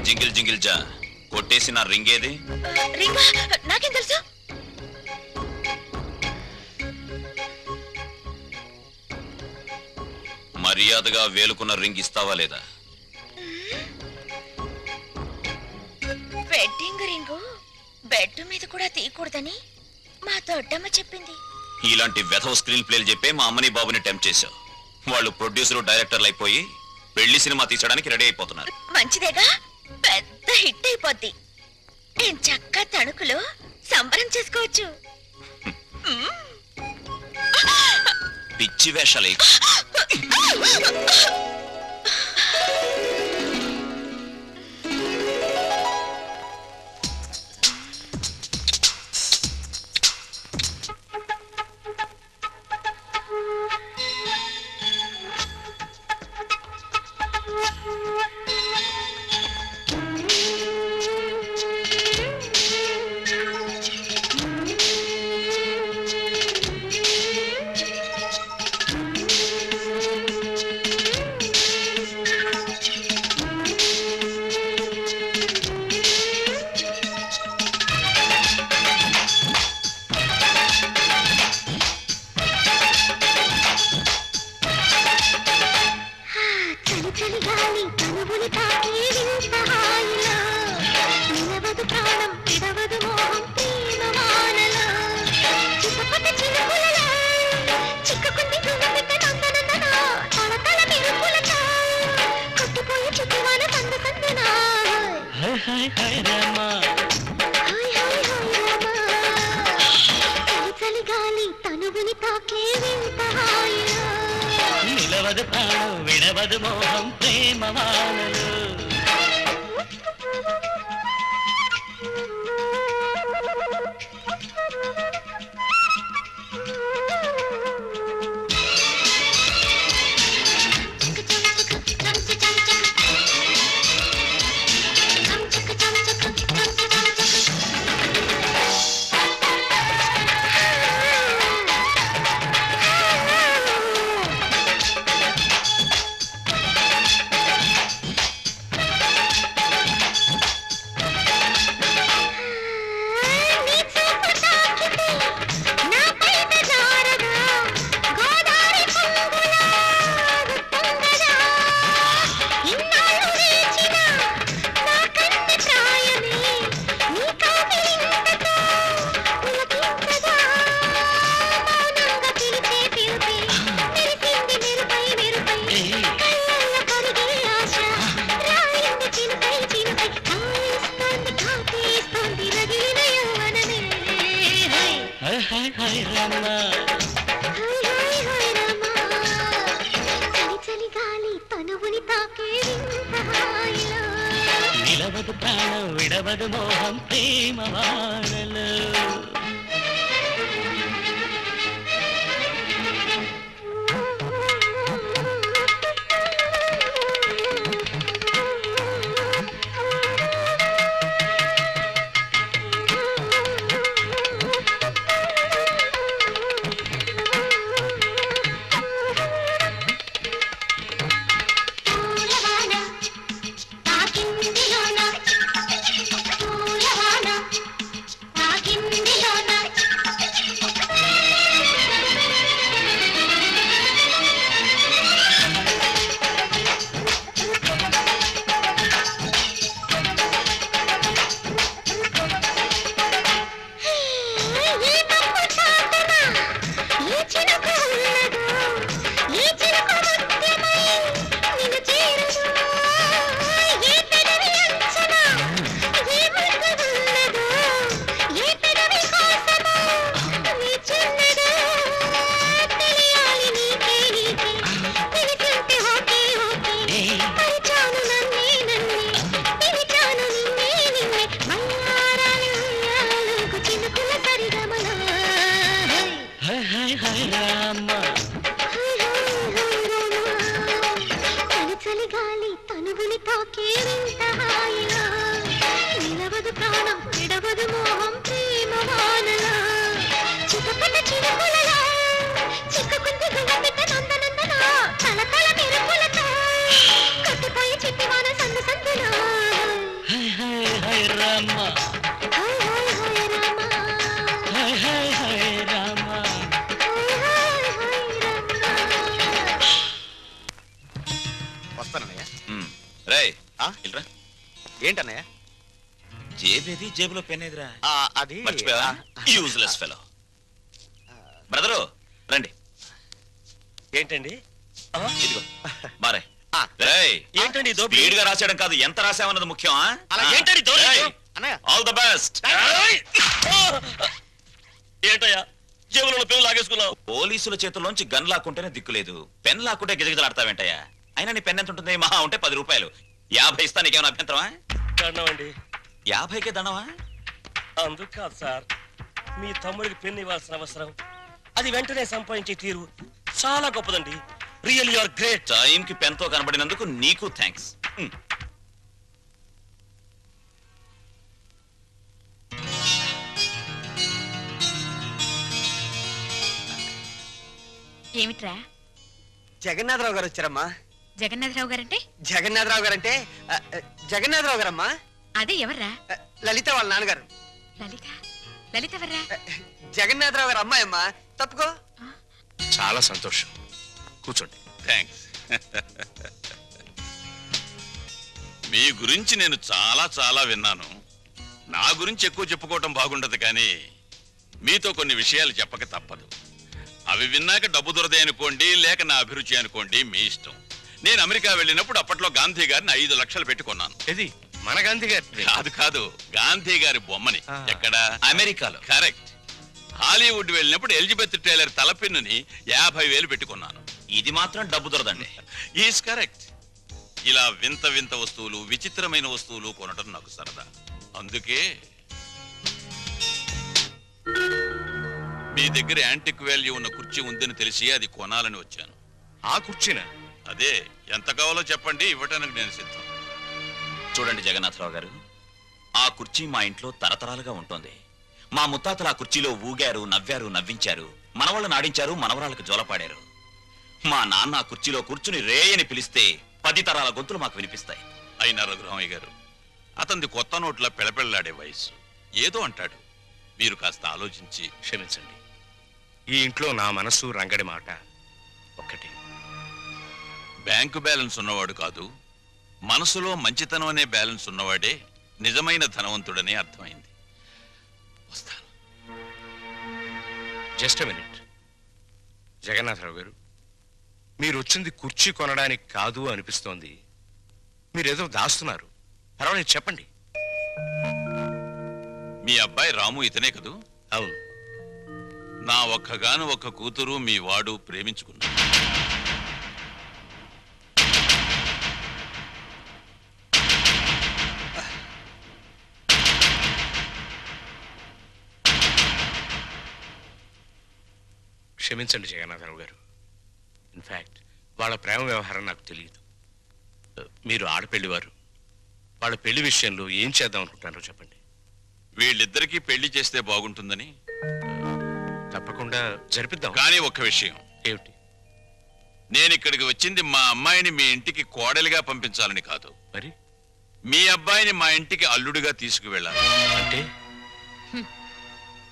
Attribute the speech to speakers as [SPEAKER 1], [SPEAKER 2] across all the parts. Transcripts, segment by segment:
[SPEAKER 1] Jingle jingle జా కొట్టేసి నా రింగ్ ఏది?
[SPEAKER 2] రింగా నాకేం తెలుసు?
[SPEAKER 1] మర్యాదగా వేలుకున్న రింగ్ ఇస్తావా లేదా?
[SPEAKER 2] వెడ్డింగ్ రింగు బెడ్ మీద కూడా తీయకూడదని మా దొడ్డమ్మ చెప్పింది.
[SPEAKER 1] ఇలాంటి వెధవ స్క్రీన్ ప్లేలు చెప్పే మా అమ్మని బాబుని టెంప్ట్ చేశావు. వాళ్ళు ప్రొడ్యూసర్ డైరెక్టర్లు అయిపోయి పెళ్లి సినిమా తీసడానికి రెడీ అయిపోతున్నారు.
[SPEAKER 2] మంచిదేగా, పెద్ద హిట్ అయిపోద్ది. నేను చక్క తణుకులో సంబరం చేసుకోవచ్చు.
[SPEAKER 1] పిచ్చి వేషాలు
[SPEAKER 3] నిలవదు ప్రాణం విడవదు మోహం ప్రేమ వానలు. నిలవదు ప్రాణం విడవదు మోహం ప్రేమ వానలు.
[SPEAKER 4] కిందిలోన వస్తానన్నయ్య.
[SPEAKER 1] రేయ్
[SPEAKER 4] ఆ?
[SPEAKER 1] ఇల్రా.
[SPEAKER 4] ఏంటన్నయ్య?
[SPEAKER 1] జేబేది, జేబులో పెన్ ఏదిరా?
[SPEAKER 4] అది
[SPEAKER 1] మర్చిపోయావా? Useless fellow. బ్రదరు రండి.
[SPEAKER 3] ఏంటండి?
[SPEAKER 1] ఇదిగో బారే.
[SPEAKER 4] ఆ.
[SPEAKER 1] రేయ్
[SPEAKER 3] ఏంటండి దోపిడీ?
[SPEAKER 1] స్పీడ్ గా రాసేయడం కాదు, ఎంత రాసామన్నది ముఖ్యం.
[SPEAKER 4] అలా ఏంటండి అన్నయ్య?
[SPEAKER 1] All the best.
[SPEAKER 3] ఏంటయ్యా జేబులో పెన్ను లాగేసుకున్నావు?
[SPEAKER 1] పోలీసుల చేతుల్లోంచి గన్ లాక్కుంటేనే దిక్కులేదు, పెన్ లాక్కుంటే గిజగిజలాడతావేంటయ్యా? అయినా నీ పెన్ ఎంత ఉంటుంది? మహా ఉంటే 10 రూపాయలు. 50 ఇస్తా, నీకేమైనా అభ్యంతరమా?
[SPEAKER 3] అండి
[SPEAKER 1] 50కే దండమా?
[SPEAKER 3] అందుకు కాదు సార్, మీ తమ్ముడికి పెన్ను ఇవ్వాల్సిన అవసరం, అది వెంటనే సంపాదించే తీరు చాలా గొప్పదండి. Real you are great.
[SPEAKER 1] టైంకి పెన్ తో కనబడినందుకు నీకు థ్యాంక్స్.
[SPEAKER 2] ఏమిట్రా?
[SPEAKER 4] జగన్నాథరావు గారు వచ్చారమ్మా.
[SPEAKER 2] జగన్నాథరావు గారంటే?
[SPEAKER 4] జగన్నాథరావు గారంటే జగన్నాథరావు గారమ్మా.
[SPEAKER 2] అదే ఎవర్రా?
[SPEAKER 4] లలిత వాళ్ళ నాన్నగారు.
[SPEAKER 2] లలిత? లలిత ఎవర్రా?
[SPEAKER 4] జగన్నాథరావు గారు అమ్మాయి అమ్మా. తప్పుకో.
[SPEAKER 5] చాలా సంతోషం, కూర్చోండి.
[SPEAKER 6] థ్యాంక్స్. మీ గురించి నేను చాలా విన్నాను. నా గురించి ఎక్కువ చెప్పుకోవటం బాగుండదు, కానీ మీతో కొన్ని విషయాలు చెప్పక తప్పదు. అవి విన్నాక డబ్బు దొరదే అనుకోండి, లేక నా అభిరుచి అనుకోండి, మీ ఇష్టం. నేను అమెరికా వెళ్ళినప్పుడు అప్పట్లో గాంధీ గారిని 5 లక్షలు పెట్టుకున్నాను.
[SPEAKER 5] ఇది మన గాంధీ గారి?
[SPEAKER 6] కాదు, గాంధీ గారి బొమ్మని. ఎక్కడ?
[SPEAKER 1] అమెరికాలో.
[SPEAKER 6] కరెక్ట్. హాలీవుడ్ వెళ్ళినప్పుడు ఎలిజబెత్ టైలర్ తలపిన్నుని 50,000 పెట్టుకున్నాను.
[SPEAKER 1] ఇది మాత్రం డబ్బు దొరదండి.
[SPEAKER 6] Is correct. ఇలా వింత వింత వస్తువులు, విచిత్రమైన వస్తువులు కొనటం నాకు సరదా. అందుకే మీ దగ్గర యాంటిక్ వాల్యూ ఉన్న కుర్చీ ఉందని తెలిసి అది కొనాలని వచ్చాను.
[SPEAKER 5] ఆ కుర్చీనా?
[SPEAKER 6] అదే, ఎంత కావాలో చెప్పండి, ఇవ్వటానికి నేను సిద్ధం.
[SPEAKER 1] చూడండి జగన్నాథరావు గారు, ఆ కుర్చీ మా ఇంట్లో తరతరాలుగా ఉంటుంది. మా ముత్తాతలు ఆ కుర్చీలో ఊగారు, నవ్వారు, నవ్వించారు, మనవాళ్ళు నాడించారు, మనవరాలకు జోలపాడారు. మా నాన్న ఆ కుర్చీలో కూర్చుని రే అని పిలిస్తే 10 తరాల గొంతులు మాకు వినిపిస్తాయి.
[SPEAKER 6] అయినా రఘురామయ్య గారు, అతనిది కొత్త నోట్ల పెళపెళ్లాడే వయసు. ఏదో అంటాడు, మీరు కాస్త ఆలోచించి.
[SPEAKER 5] క్షమించండి, ఈ ఇంట్లో నా మనసు రంగడి మాట ఒక్కటి.
[SPEAKER 6] బ్యాంకు బ్యాలెన్స్ ఉన్నవాడు కాదు, మనసులో మంచితనం అనే బ్యాలెన్స్ ఉన్నవాడే నిజమైన ధనవంతుడని అర్థమైంది. వస్తాను.
[SPEAKER 5] Just minute. జగన్నాథరావు గారు, మీరు వచ్చింది కుర్చీ కొనడానికి కాదు అనిపిస్తోంది. మీరేదో దాస్తున్నారు. పర్వాలేదు, చెప్పండి.
[SPEAKER 6] మీ అబ్బాయి రాము ఇతనే కదూ?
[SPEAKER 5] అవును.
[SPEAKER 6] నా ఒక్కగాను ఒక్క కూతురు మీ వాడు ప్రేమించుకున్నాడు.
[SPEAKER 5] క్షమించండి జగన్నాథరావు గారు. ఇన్ఫ్యాక్ట్ వాళ్ళ ప్రేమ వ్యవహారం నాకు తెలియదు. మీరు ఆడపెళ్లివారు, వాళ్ళ పెళ్లి విషయంలో ఏం చేద్దాం అనుకుంటున్నారో చెప్పండి.
[SPEAKER 6] వీళ్ళిద్దరికీ పెళ్లి చేస్తే బాగుంటుందని.
[SPEAKER 5] తప్పకుండా జరిపిద్దాం.
[SPEAKER 6] కానీ ఒక్క విషయం.
[SPEAKER 5] ఏమిటి?
[SPEAKER 6] నేను ఇక్కడికి వచ్చింది మా అమ్మాయిని మీ ఇంటికి కోడలిగా పంపించాలని కాదు,
[SPEAKER 5] మరి
[SPEAKER 6] మీ అబ్బాయిని మా ఇంటికి అల్లుడిగా తీసుకువెళ్ళాలి.
[SPEAKER 5] అంటే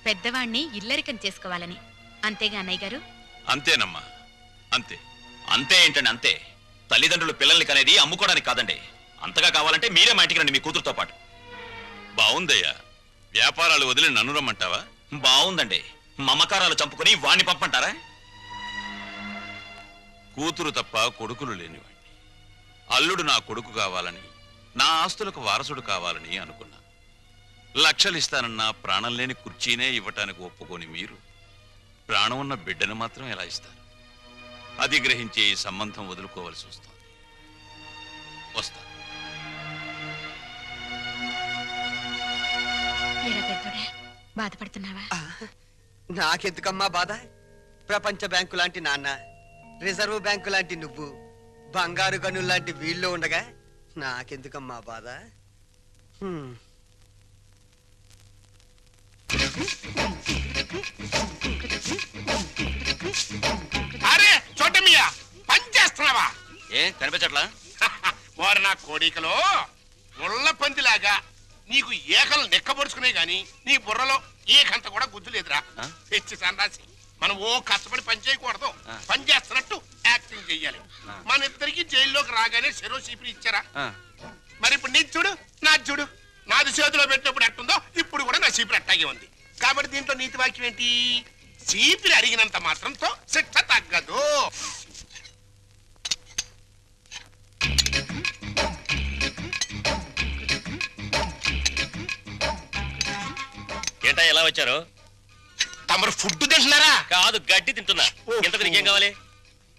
[SPEAKER 2] పెద్దవాణ్ణి ఇల్లరికం చేసుకోవాలని. అంతేగా అన్నయ్య గారు?
[SPEAKER 6] అంతేనమ్మా, అంతే.
[SPEAKER 1] అంతే ఏంటండి? అంతే. తల్లిదండ్రులు పిల్లల్ని కనేది అమ్ముకోవడానికి కాదండి. అంతగా కావాలంటే మీరే మా ఇంటికి రండి, మీ కూతురుతో పాటు.
[SPEAKER 6] బాగుందయ్యా. వ్యాపారాలు వదిలి నన్ను రమ్మంటావా?
[SPEAKER 1] బాగుందండి. మమకారాలు చంపుకుని వాణ్ణి పంపంటారా?
[SPEAKER 6] కూతురు తప్ప కొడుకులు లేనివాణ్ణి. అల్లుడు నా కొడుకు కావాలని, నా ఆస్తులకు వారసుడు కావాలని అనుకున్నా. లక్షలు ఇస్తానన్నా ప్రాణం లేని కుర్చీనే ఇవ్వటానికి ఒప్పుకొని మీరు ప్రాణం ఉన్న బిడ్డను మాత్రం ఎలా ఇస్తారు? అది గ్రహించే ఈ సంబంధం వదులుకోవలసి వస్తుంది. వస్తా.
[SPEAKER 2] బాధపడుతున్నావా?
[SPEAKER 4] నాకెందుకమ్మా బాధ? ప్రపంచ బ్యాంకు లాంటి నాన్న, రిజర్వ్ బ్యాంకు లాంటి నువ్వు, బంగారు గనులు లాంటి వీళ్ళు ఉండగా నాకెందుకమ్మా బాధ?
[SPEAKER 7] అరే చోటమియా, పని చేస్తున్నావా?
[SPEAKER 1] ఏం కనిపించట్లా?
[SPEAKER 7] వారు నా కోడికలో ముళ్ళ పందిలాగా నీకు ఏకలు నెక్కబరుచుకునే గాని నీ బుర్రలో ఏకంత కూడా గుద్దు లేదురా. తెచ్చి సన్నాసి, మనం ఓ కష్టపడి పని చేయకూడదు, పని చేస్తున్నట్టు యాక్టింగ్ చెయ్యాలి. మన ఇద్దరికి జైల్లోకి రాగానే చెరో చీపురు ఇచ్చారా మరి ఇప్పుడు నీది చూడు నాది చూడు నాది చేతిలో పెట్టినప్పుడు ఎట్టుందో ఇప్పుడు కూడా నా చీపురు అట్టాగే ఉంది కాబట్టి దీంట్లో నీతి వాక్యం ఏంటి చీపురు అడిగినంత మాత్రంతో శిక్ష తగ్గదు
[SPEAKER 3] ఏంటా ఎలా వచ్చారు?
[SPEAKER 7] తమరు ఫుడ్ తింటున్నారా?
[SPEAKER 3] కాదు, గడ్డి తింటున్నా. ఎంత నీకేం కావాలి?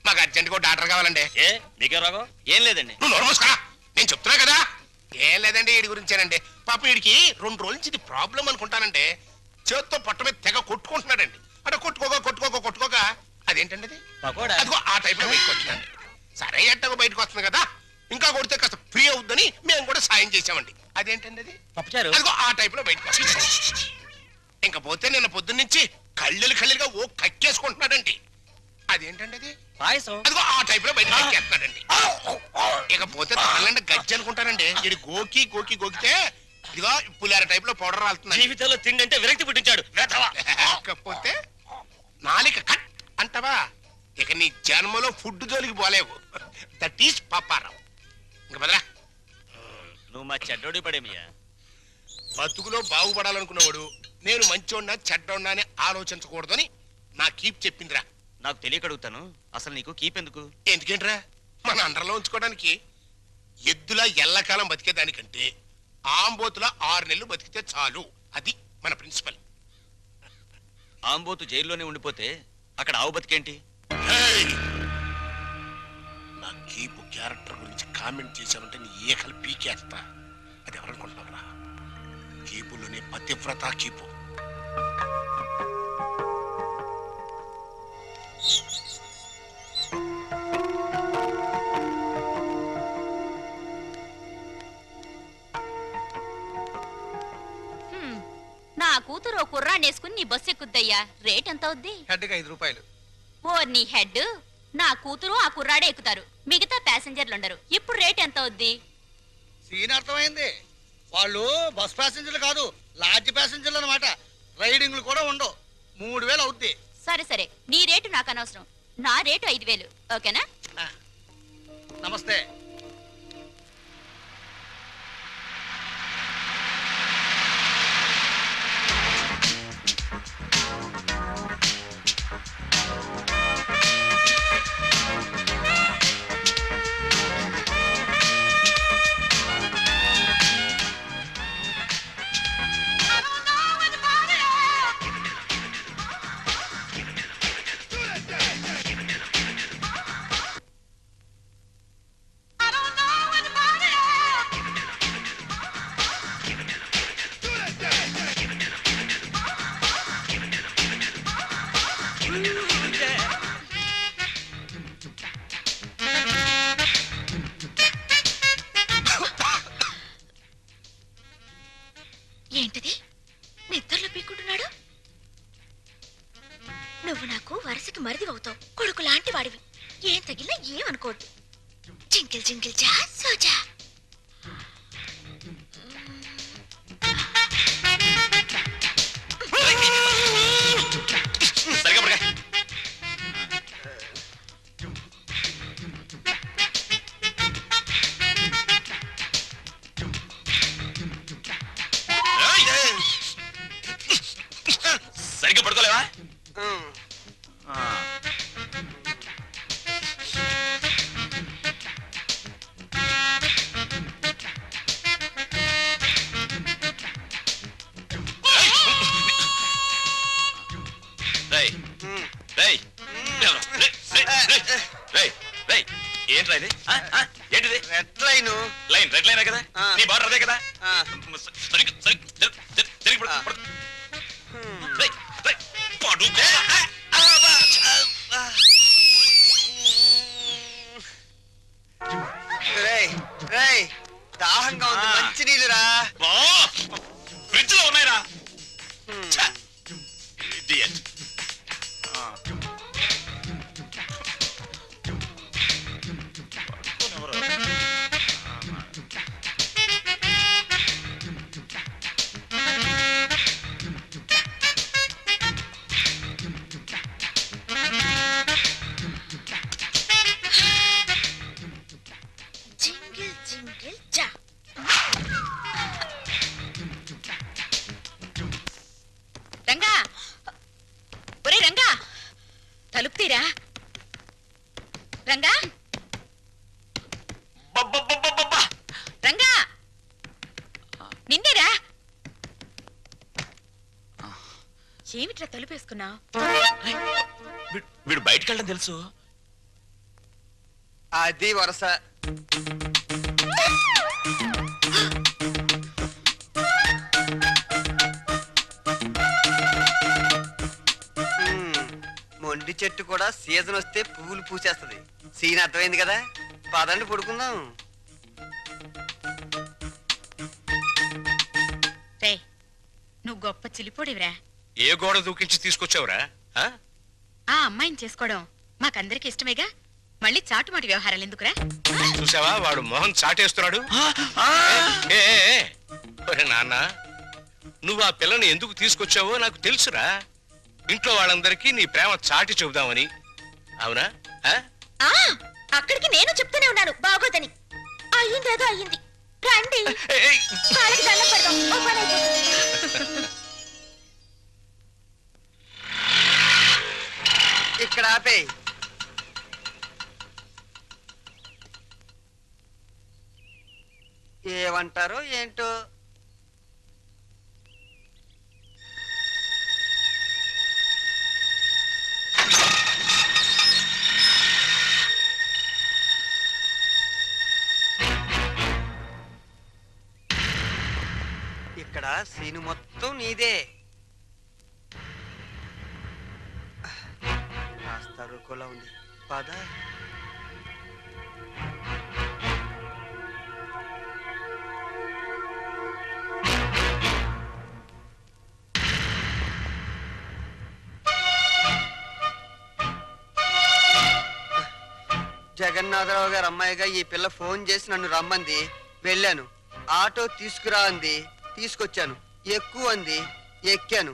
[SPEAKER 7] మాకు అర్జెంట్ గా డాక్టర్ కావాలండి.
[SPEAKER 3] ఏ నీకేం రాగం? ఏం లేదండి.
[SPEAKER 7] నువ్వు నోరు మూసుకురా. నేను చెప్తున్నా కదా. ఏం లేదండి, వీడి గురించేనండి. పాప వీడికి 2 రోజుల నుంచి ఇది ప్రాబ్లం అనుకుంటానండి. చేత్తో పొట్ట మీద తెగ కొట్టుకుంటున్నాడండి. అంటే కొట్టుకోక అదేంటండి అది? అదిగో ఆ టైప్ లో బయటకు వచ్చిందండి. సరే ఎట్టగో బయటకు వస్తుంది కదా, ఇంకా కొడితే కాస్త ఫ్రీ అవుద్దని మేము కూడా సాయం చేసామండి. అదేంటండి అది? అదిగో ఆ టైప్ లో బయటకు వస్తుంది. ఇంకా పోతే నిన్న పొద్దున్న నుంచి కళ్ళుగా ఓ కక్కేసుకుంటున్నాడండి. అదేంటండి అది?
[SPEAKER 3] పాయసం.
[SPEAKER 7] అదిగో ఆ టైప్ లో బయట కక్కేస్తున్నాడండి. ఇకపోతే తాళ్ళంటే గజ్జి అనుకుంటానండి. ఇది గోకితే ఇదిగో పులిహార టైప్ లో పౌడర్ రాలుతుంది.
[SPEAKER 3] జీవితంలో తిండి అంటే విరక్తి పుట్టించాడు.
[SPEAKER 7] ఇకపోతే నాలిక కట్ అంటావా? ఇక నీ జన్మలో ఫుడ్ జోలికి పోలేవు. That is Paparao. ఇంకా బదరా,
[SPEAKER 3] నువ్వు మా చెడ్డోడి పడేమియా.
[SPEAKER 7] బతుకులో బాగుపడాలనుకున్నవాడు నేను మంచోడినా చెడ్డోడినా అని ఆలోచించకూడదని నా కీప్ చెప్పిందిరా.
[SPEAKER 3] నాకు తెలియక అడుగుతాను, అసలు నీకు కీప్ ఎందుకు?
[SPEAKER 7] ఎందుకేంట్రా, మన అండర్లో ఉంచుకోవడానికి. ఎద్దులా ఎల్లకాలం బతికేదానికంటే ఆంబోతులా 6 నెలలు బతికితే చాలు. అది మన ప్రిన్సిపల్.
[SPEAKER 3] ఆంబోతు జైల్లోనే ఉండిపోతే అక్కడ ఆవు బతికేంటి?
[SPEAKER 7] నా కీపు క్యారెక్టర్ గురించి కామెంట్ చేశామంటే నీ ఏకలు పీకేస్తా. అది ఎవరనుకుంటున్నారా? కీపులోనే పతివ్రత కీపు.
[SPEAKER 2] నా కూతురు కుర్రాన్ని వేసుకుని నీ బస్సు ఎక్కుద్దయ్యా. రేట్ ఎంత అవుద్ది?
[SPEAKER 4] హెడ్కి 5 రూపాయలు.
[SPEAKER 2] ఓ నీ హెడ్, నా కూతురు ఆ కుర్రాడే ఎక్కుతారు, మిగతా ప్యాసింజర్లు ఉండరు. ఇప్పుడు రేట్ ఎంత అవుద్ది?
[SPEAKER 8] సీన్ అర్థమైంది. వాళ్ళు బస్ ప్యాసింజర్లు కాదు, లాడ్జ్ ప్యాసింజర్లు అనమాట. రైడింగ్లు కూడా ఉండవు. 3000 అవుద్ది.
[SPEAKER 2] సరే నీ రేటు నాకు అనవసరం. నా రేటు 5000. ఓకేనా?
[SPEAKER 8] నమస్తే.
[SPEAKER 2] ఏంటిది? నిద్రలో పీక్కుంటున్నాడు. నువ్వు నాకు వరుసకి మరిదివవుతావు. కొడుకు లాంటి వాడివి. ఏం తగిలినా ఏమనుకోవద్దు. జింకిల్ జింకిల్ జా సోజా.
[SPEAKER 1] సరిగ్గా పడుకోలేవా? ఏంట్రా ఇది? ఏంటిది?
[SPEAKER 4] Red line.
[SPEAKER 1] రెడ్ లైన్ కదా? నీ బార్డర్ అదే కదా?
[SPEAKER 4] దాహంగా ఉంది, మంచి నీళ్ళురా.
[SPEAKER 1] ఫ్రిడ్జ్ లో ఉన్నాయిరా.
[SPEAKER 2] జింగిల్ జా.
[SPEAKER 9] రంగా, ఒరే రంగా, తలుపు తీరా. రంగా, రంగా, నిన్నేరా. ఏమిట్రా తలుపేసుకున్నావు?
[SPEAKER 1] వీడు బయటికి వెళ్ళడం తెలుసు.
[SPEAKER 4] అది వరస. మొండి చెట్టు కూడా సీజన్ వస్తే పువ్వులు పూసేస్తది. సీన్ అర్థమైంది కదా, పదండి పడుకుందాం.
[SPEAKER 9] రే, నువ్వు గొప్ప చిలిపోడివిరా.
[SPEAKER 5] ఏ గోడ దూకించి తీసుకొచ్చావురా?
[SPEAKER 9] ఆ అమ్మాయిని చేసుకోవడం మాకందరికి ఇష్టమేగా, మళ్ళీ చాటుమాటి వ్యవహారాలు ఎందుకురా?
[SPEAKER 5] చూసావా, వాడు మొహం చాటేస్తున్నాడు. ఏ, ఏ, ఏ, ఒరే నాన్న, నువ్వు ఆ పిల్లని ఎందుకు తీసుకొచ్చావో నాకు తెలుసురా. ఇంట్లో వాళ్ళందరికీ నీ ప్రేమ చాటి చెబుదామని. అవునా?
[SPEAKER 2] అక్కడికి నేను చెప్తూనే ఉన్నాను బాగోదని. అయ్యిందేదో అయ్యింది, రండి కాళ్ళకి దండం పెడదాం. ఓ పని అయిపోతుంది.
[SPEAKER 4] ఇక్కడ ఆపే. ఏమంటారో ఏంటో. ఇక్కడ సీను మొత్తం నీదే. కాస్త రుకోలా ఉంది, పద. జగన్నాథరావు గారు అమ్మాయిగా ఈ పిల్ల ఫోన్ చేసి నన్ను రమ్మంది. వెళ్ళాను. ఆటో తీసుకురా అంది, తీసుకొచ్చాను. ఎక్కువ అంది, ఎక్కాను.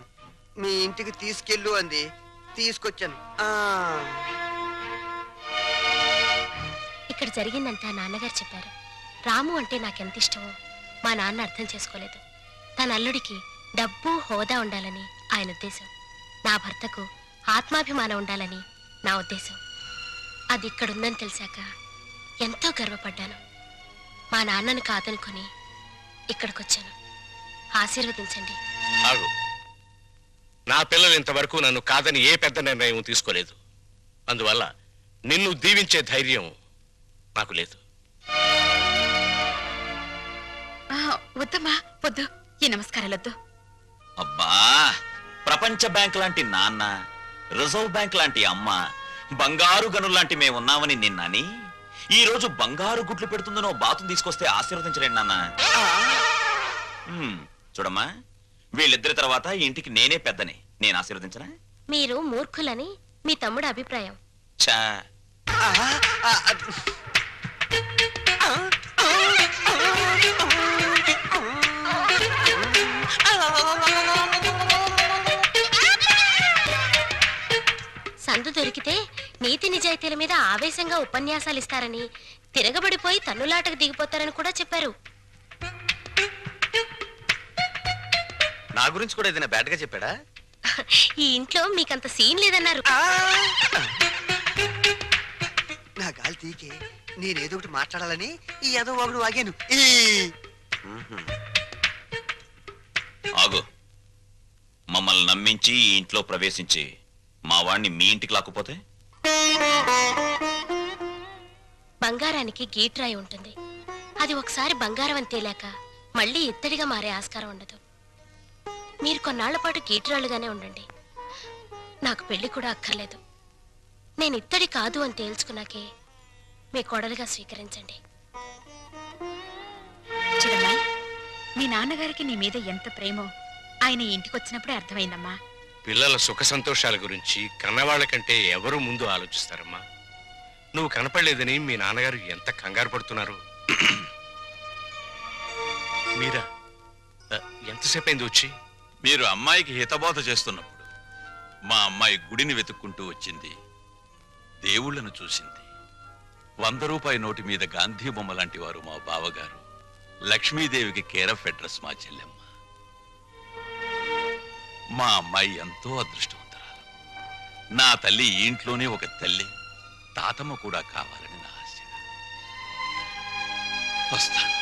[SPEAKER 4] మీ ఇంటికి తీసుకెళ్ళు అంది, తీసుకొచ్చాను.
[SPEAKER 2] ఇక్కడ జరిగిందంతా నాన్నగారు చెప్పారు. రాము అంటే నాకెంత ఇష్టమో మా నాన్న అర్థం చేసుకోలేదు. తన అల్లుడికి డబ్బు హోదా ఉండాలని ఆయన ఉద్దేశం. నా భర్తకు ఆత్మాభిమానం ఉండాలని నా ఉద్దేశం. అది ఇక్కడుందని తెలిసాక ఎంతో గర్వపడ్డాను. మా నాన్నను కాదనుకొని ఇక్కడికొచ్చాను. ఆశీర్వదించండి.
[SPEAKER 5] ఆగు. నా పిల్లలు ఇంతవరకు నన్ను కాదని ఏ పెద్ద నిర్ణయం తీసుకోలేదు. అందువల్ల నిన్ను దీవించే ధైర్యం నాకు లేదు.
[SPEAKER 9] వద్దమ్మా, వద్దు. ఈ నమస్కారాలొద్దు.
[SPEAKER 1] అబ్బా, ప్రపంచ బ్యాంక్ లాంటి నాన్న, రిజర్వ్ బ్యాంక్ లాంటి అమ్మ, బంగారు గనుల్లాంటి మేమున్నామని నిన్నని ఈ రోజు బంగారు గుడ్లు పెడుతుందనో బాతును తీసుకొస్తే ఆశీర్వదించలేండి నాన్న. చూడమ్మా, వీళ్ళిద్దరి తర్వాత ఇంటికి నేనే పెద్దని. నేను ఆశీర్వదించనా?
[SPEAKER 2] మీరు మూర్ఖులని మీ తమ్ముడు అభిప్రాయం.
[SPEAKER 1] చా
[SPEAKER 2] సందు దొరికితే నీతి నిజాయితీల మీద ఆవేశంగా ఉపన్యాసాలు ఇస్తారని, తిరగబడిపోయి తన్నులాటకు దిగిపోతారని కూడా చెప్పారు.
[SPEAKER 4] నా గురించి కూడా ఏదైనా బ్యాడ్ గా చెప్పాడా?
[SPEAKER 2] ఈ ఇంట్లో మీకంత సీన్ లేదన్నారు.
[SPEAKER 4] నా గాలి తీకే నేనేదో ఒకటి మాట్లాడాలని ఈ ఏదో ఒకడు వాగాను.
[SPEAKER 1] ఆగు. మమ్మల్ని నమ్మించి ఈ ఇంట్లో ప్రవేశించి మా వాణ్ణి మీ ఇంటికి లాక్కుపోతే?
[SPEAKER 2] బంగారానికి గీట్రాయి ఉంటుంది. అది ఒకసారి బంగారం అని తేలాక మళ్ళీ ఇత్తడిగా మారే ఆస్కారం ఉండదు. మీరు కొన్నాళ్ల పాటు గీట్రాళ్ళుగానే ఉండండి. నాకు పెళ్లి కూడా అక్కర్లేదు. నేను ఇత్తడి కాదు అని తేల్చుకున్నాకే మీ కోడలుగా స్వీకరించండి.
[SPEAKER 9] చూడమ్మా, మీ నాన్నగారికి నీ మీద ఎంత ప్రేమో ఆయన ఇంటికి వచ్చినప్పుడే అర్థమైందమ్మా.
[SPEAKER 5] పిల్లల సుఖ సంతోషాల గురించి కన్నవాళ్ల కంటే ఎవరు ముందు ఆలోచిస్తారమ్మా. నువ్వు కనపడలేదని మీ నాన్నగారు ఎంత కంగారు పడుతున్నారు. మీరా ఎంతసేపు అయింది వచ్చి?
[SPEAKER 6] మీరు అమ్మాయికి హితబోధ చేస్తున్నప్పుడు మా అమ్మాయి గుడిని వెతుక్కుంటూ వచ్చింది. దేవుళ్లను చూసింది. 100 రూపాయి నోటి మీద గాంధీ బొమ్మ లాంటి వారు మా బావగారు. లక్ష్మీదేవికి కేర్ ఆఫ్ అడ్రస్ మా చెల్లెమ్మ. మా అమ్మాయి ఎంతో అదృష్టవంతురాలు. నా తల్లి ఈ ఇంట్లోనే ఒక తల్లి, తాతమ్మ కూడా కావాలని నా ఆశ. వస్తాను.